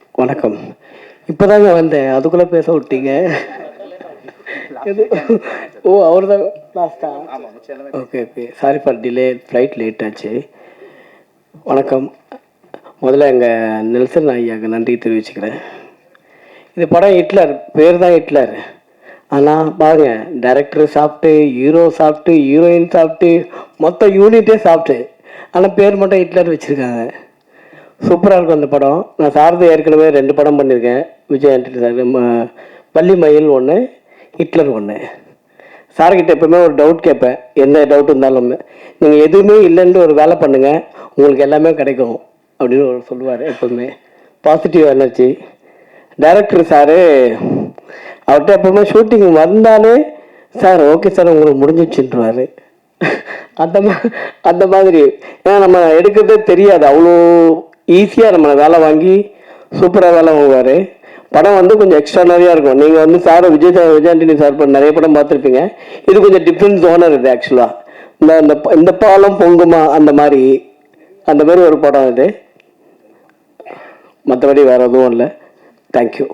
வணக்கம். இப்பதாங்க வந்தேன். அதுக்குள்ள பேச விட்டீங்க. ஓ! அவர்தான் லாஸ்ட்டா? Okay, okay. Sorry for delay. Flight late ஆச்சு. வணக்கம். முதல்ல எங்க நெல்சன் ஐயாக்கு நன்றி தெரிவிச்சுக்கிறேன். இந்த படம் ஹிட்லர். பேர் தான் ஹிட்லர். ஆனா பாருங்க, டைரக்டர் சாப்பிட்டு, ஹீரோ சாப்பிட்டு, ஹீரோயின் சாப்பிட்டு, மொத்த யூனிட்டே சாப்பிட்டு. ஆனா பேர் மட்டும் ஹிட்லர் வச்சிருக்காங்க. சூப்பராக இருக்கும் அந்த படம். நான் சார்ந்து ஏற்கனவே 2 படம் பண்ணியிருக்கேன். விஜய் ஆண்டனி சார். பள்ளி மயில் ஒன்று, ஹிட்லர் ஒன்று. சார்கிட்ட எப்பவுமே ஒரு டவுட் கேட்பேன். எந்த டவுட் இருந்தாலும், நீங்கள் எதுவுமே இல்லைன்னு ஒரு வேலை பண்ணுங்கள், உங்களுக்கு எல்லாமே கிடைக்கும் அப்படின்னு ஒரு சொல்லுவார் எப்பவுமே. Positive energy. டைரக்டர் சார் அவர்கிட்ட எப்பவுமே ஷூட்டிங் வந்தாலே, சார் ஓகே சார் உங்களுக்கு முடிஞ்சிச்சுன்றாரு. அந்த அந்த மாதிரி. ஏன்னா நம்ம எடுக்கிறதே தெரியாது. அவ்வளோ ஈஸியாக நம்ம வேலை வாங்கி சூப்பராக வேலை வாங்குவார். படம் வந்து கொஞ்சம் எக்ஸ்ட்ரானரியாக இருக்கும். நீங்கள் வந்து சார் விஜய் ஆண்டனி சார் நிறைய படம் பார்த்துருப்பீங்க. இது கொஞ்சம் டிஃப்ரெண்ட் ஜோனர் இது ஆக்சுவலாக. இந்த பாலம் பொங்குமா அந்த மாதிரி ஒரு படம் இது. மற்றபடி வேறு எதுவும் இல்லை. தேங்க்யூ.